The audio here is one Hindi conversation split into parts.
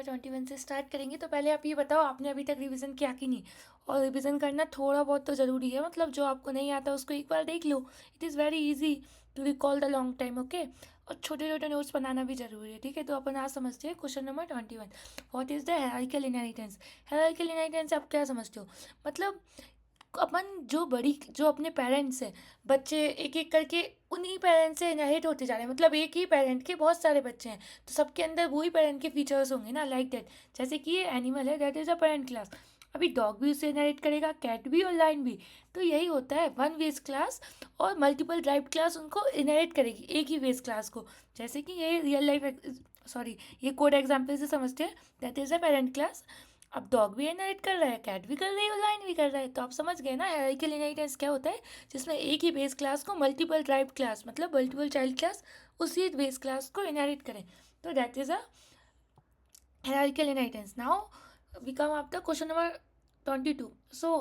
21 से स्टार्ट करेंगे। तो पहले आप ये बताओ, आपने अभी तक रिवीजन किया कि नहीं? और रिवीजन करना थोड़ा बहुत तो ज़रूरी है, मतलब जो आपको नहीं आता उसको एक बार देख लो। It is very easy to recall the long time, okay. और छोटे छोटे नोट्स बनाना भी ज़रूरी है, ठीक है। तो अपन आज समझते हैं question number 21। What is the hierarchical inheritance? Hierarchical inheritance आप क्या समझते हो? मतलब अपन जो अपने पेरेंट्स हैं, बच्चे एक एक करके उन्हीं पेरेंट्स से इनहेरिट होते जा रहे हैं। मतलब एक ही पेरेंट के बहुत सारे बच्चे हैं, तो सबके अंदर वही पेरेंट के फीचर्स होंगे ना, लाइक दैट। जैसे कि ये एनिमल है, that is a parent class. अभी डॉग भी उससे इनहेरिट करेगा, कैट भी और लाइन भी। तो यही होता है, वन बेस क्लास और मल्टीपल ड्राइव क्लास उनको इनहेरिट करेगी, एक ही बेस क्लास को। जैसे कि ये रियल लाइफ, सॉरी, ये कोड एग्जाम्पल से समझते हैं। That is a parent class. अब डॉग भी इनहेरिट कर रहा है, कैट भी कर रही है और लाइन भी कर रहा है। तो आप समझ गए ना हायरार्किकल इनहेरिटेंस क्या होता है, जिसमें एक ही बेस क्लास को मल्टीपल ड्राइव क्लास, मतलब मल्टीपल चाइल्ड क्लास उसी बेस क्लास को इनहेरिट करें। तो that is a hierarchical inheritance. Now we come up the question number 22। So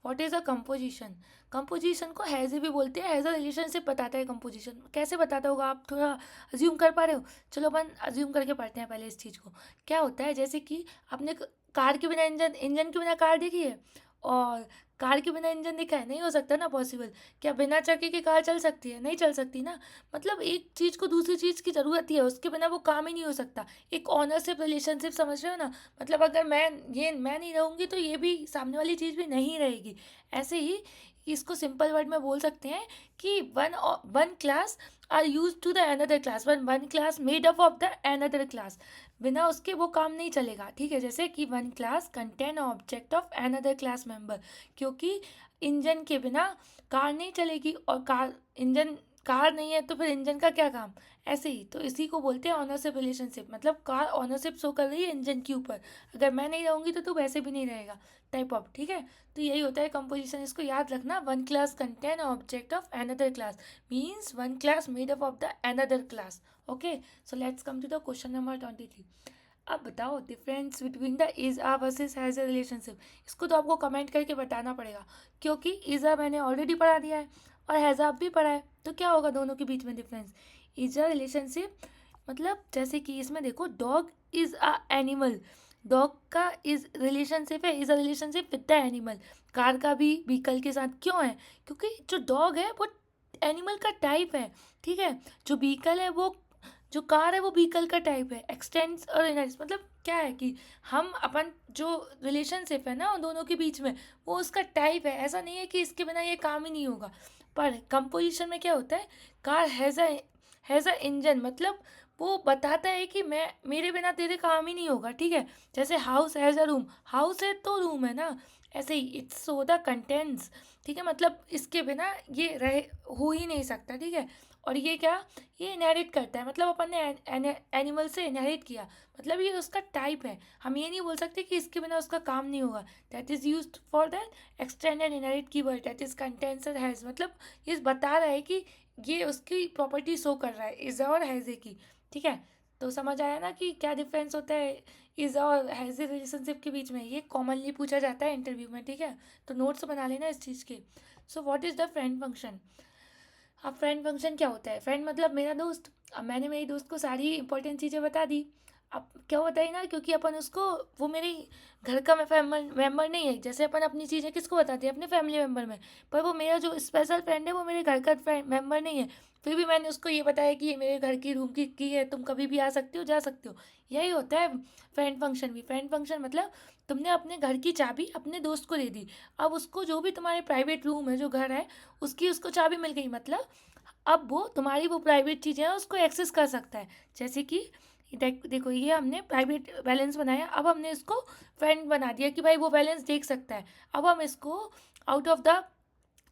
what is a composition? Composition को हैज़ भी बोलते हैं। हैज़ अ रिलेशनशिप बताता है। कंपोजिशन कैसे बताता होगा, आप थोड़ा अज्यूम कर पा रहे हो? चलो अपन अज्यूम करके पढ़ते हैं पहले इस चीज़ को। क्या होता है, जैसे कि आपने कार के बिना इंजन, इंजन के बिना कार देखी है? और कार के बिना इंजन देखा है? नहीं हो सकता ना पॉसिबल। क्या बिना चक्के की कार चल सकती है? नहीं चल सकती ना। मतलब एक चीज़ को दूसरी चीज़ की ज़रूरत ही है, उसके बिना वो काम ही नहीं हो सकता। एक ऑनरशिप रिलेशनशिप, समझ रहे हो ना? मतलब अगर मैं नहीं रहूँगी तो ये भी, सामने वाली चीज़ भी नहीं रहेगी। ऐसे ही इसको सिंपल वर्ड में बोल सकते हैं कि one class are use to the another class, one class made up of the another class. बिना उसके वो काम नहीं चलेगा, ठीक है। जैसे कि one class contain object of another class member, क्योंकि इंजन के बिना कार नहीं चलेगी, और कार नहीं है तो फिर इंजन का क्या काम। ऐसे ही तो इसी को बोलते हैं ऑनरशिप रिलेशनशिप। मतलब कार ऑनरशिप शो कर रही है इंजन के ऊपर, अगर मैं नहीं रहूँगी तो तू वैसे भी नहीं रहेगा, टाइप ऑफ, ठीक है। तो यही होता है कंपोजिशन। इसको याद रखना, one class contain object of another class means one class made up of the another class, okay. So let's come to the question number 23। अब बताओ difference between the is a versus has a relationship. इसको तो आपको कमेंट करके बताना पड़ेगा, क्योंकि इज आ मैंने ऑलरेडी पढ़ा दिया है और हैज़ आप भी पढ़ा है। तो क्या होगा दोनों के बीच में डिफरेंस? इज अ रिलेशनशिप, मतलब जैसे कि इसमें देखो, dog is a animal, dog का इज रिलेशनशिप है, is a relationship with the animal. Car का भी व्हीकल के साथ क्यों है? क्योंकि जो डॉग है वो एनिमल का टाइप है, ठीक है। जो व्हीकल है वो, जो कार है वो व्हीकल का टाइप है। एक्सटेंस और इनहेरिटेंस मतलब क्या है कि हम अपन जो रिलेशनशिप है ना उन दोनों के बीच में, वो उसका टाइप है। ऐसा नहीं है कि इसके बिना ये काम ही नहीं होगा। पर कंपोजिशन में क्या होता है, कार हैज़ अ इंजन, मतलब वो बताता है कि मैं, मेरे बिना तेरे काम ही नहीं होगा, ठीक है। जैसे house has a room, house है तो रूम है ना। ऐसे ही इट्स सो द कंटेंट्स, ठीक है। मतलब इसके बिना ये रह हो ही नहीं सकता, ठीक है। और ये क्या, ये इनहेरिट करता है, मतलब अपन ने एनिमल से इनहेरिट किया, मतलब ये उसका टाइप है। हम ये नहीं बोल सकते कि इसके बिना उसका काम नहीं होगा। That is use for that extend and inherit keyword, that is contains और हैज़। मतलब ये बता रहा है कि ये उसकी प्रॉपर्टी शो कर रहा है, इज़ और हैज़े की, ठीक है। तो समझ आया ना कि क्या डिफरेंस होता है इज़ और हैज़े रिलेशनशिप के बीच में। ये कॉमनली पूछा जाता है इंटरव्यू में, ठीक है। तो नोट्स बना लेना इस चीज़ के। So what is the friend function? अब फ्रेंड फंक्शन क्या होता है? फ्रेंड मतलब मेरा दोस्त। अब मैंने मेरी दोस्त को सारी इंपॉर्टेंट चीज़ें बता दी। अब क्या होता है ना, क्योंकि अपन उसको, वो मेरी घर का मेम्बर नहीं है। जैसे अपन अपनी चीज़ें किसको बताते हैं, अपने फैमिली मेम्बर में। पर वो मेरा जो स्पेशल फ्रेंड है वो मेरे घर का फ्रेंड मेम्बर नहीं है। फिर भी मैंने उसको ये बताया कि ये मेरे घर की रूम की है, तुम कभी भी आ सकते हो, जा सकते हो। यही होता है फ्रेंड फंक्शन भी। फ्रेंड फंक्शन मतलब तुमने अपने घर की चाबी अपने दोस्त को दे दी। अब उसको जो भी तुम्हारे प्राइवेट रूम है, जो घर है, उसकी उसको चाबी मिल गई। मतलब अब वो तुम्हारी वो प्राइवेट चीज़ें हैं उसको एक्सेस कर सकता है। जैसे कि देखो, ये हमने प्राइवेट बैलेंस बनाया, अब हमने इसको फ्रेंड बना दिया कि भाई वो बैलेंस देख सकता है। अब हम इसको आउट ऑफ द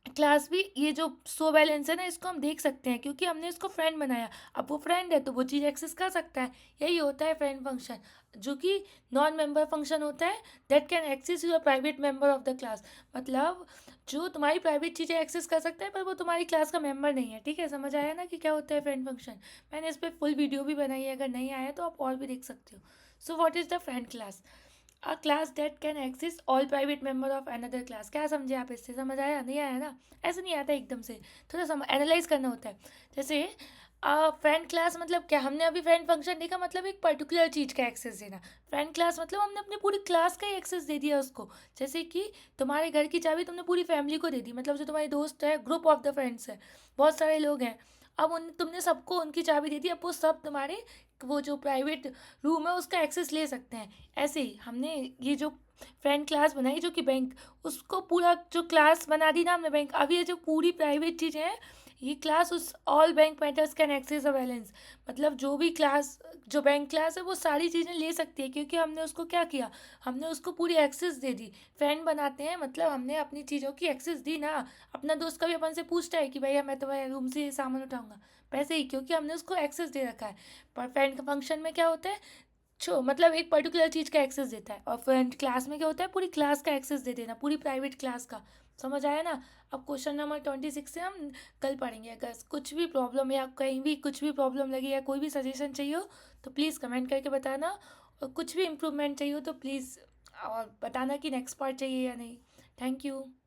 क्लास भी, ये जो शो बैलेंस है ना, इसको हम देख सकते हैं क्योंकि हमने इसको फ्रेंड बनाया। अब वो फ्रेंड है तो वो चीज़ एक्सेस कर सकता है। यही होता है फ्रेंड फंक्शन, जो कि नॉन मेंबर फंक्शन होता है। That can access your private member of the class, मतलब जो तुम्हारी प्राइवेट चीज़ें एक्सेस कर सकता है पर वो तुम्हारी क्लास का मेंबर नहीं है, ठीक है। समझ आया ना कि क्या होता है फ्रेंड फंक्शन? मैंने इस पर फुल वीडियो भी बनाई है, अगर नहीं आया तो आप और भी देख सकते हो। So what is the friend class? A class that can exist all private member of another class. क्या समझे आप इससे? समझ आया? नहीं आया ना? ऐसे नहीं आता एकदम से, थोड़ा एनालाइज करना होता है। जैसे फ्रेंड क्लास मतलब क्या, हमने अभी फ्रेंड फंक्शन देखा, मतलब एक पर्टिकुलर चीज़ का एक्सेस देना। फ्रेंड क्लास मतलब हमने अपनी पूरी क्लास का ही एक्सेस दे दिया उसको। जैसे कि तुम्हारे घर की चाबी तुमने पूरी फैमिली को दे दी, मतलब जो तुम्हारे दोस्त है, ग्रुप ऑफ द फ्रेंड्स है, बहुत सारे लोग हैं, अब उन तुमने सबको उनकी चाबी दे दी, अब वो सब तुम्हारे वो जो प्राइवेट रूम है उसका एक्सेस ले सकते हैं। ऐसे ही हमने ये जो फ्रेंड क्लास बनाई जो कि बैंक, उसको पूरा जो क्लास बना दी ना हमने बैंक, अब ये जो पूरी प्राइवेट चीज़ें हैं, ये क्लास उस all bank matters can access a balance, मतलब जो भी क्लास, जो बैंक क्लास है वो सारी चीज़ें ले सकती है, क्योंकि हमने उसको क्या किया, हमने उसको पूरी एक्सेस दे दी। फ्रेंड बनाते हैं मतलब हमने अपनी चीज़ों की एक्सेस दी ना। अपना दोस्त कभी अपन से पूछता है कि भैया मैं तुम्हारे रूम से ये सामान उठाऊंगा, वैसे ही, क्योंकि हमने उसको एक्सेस दे रखा है। पर फ्रेंड का फंक्शन में क्या होता है, छो मतलब एक पर्टिकुलर चीज़ का एक्सेस देता है, और फ्रेंड क्लास में क्या होता है, पूरी क्लास का एक्सेस दे देना, पूरी प्राइवेट क्लास का। समझ आया ना? अब क्वेश्चन नंबर 26 से हम कल पढ़ेंगे। अगर कुछ भी प्रॉब्लम या कहीं भी कुछ भी प्रॉब्लम लगी या कोई भी सजेशन चाहिए हो तो प्लीज़ कमेंट करके बताना, और कुछ भी इम्प्रूवमेंट चाहिए हो तो प्लीज़ और बताना कि नेक्स्ट पार्ट चाहिए या नहीं। Thank you.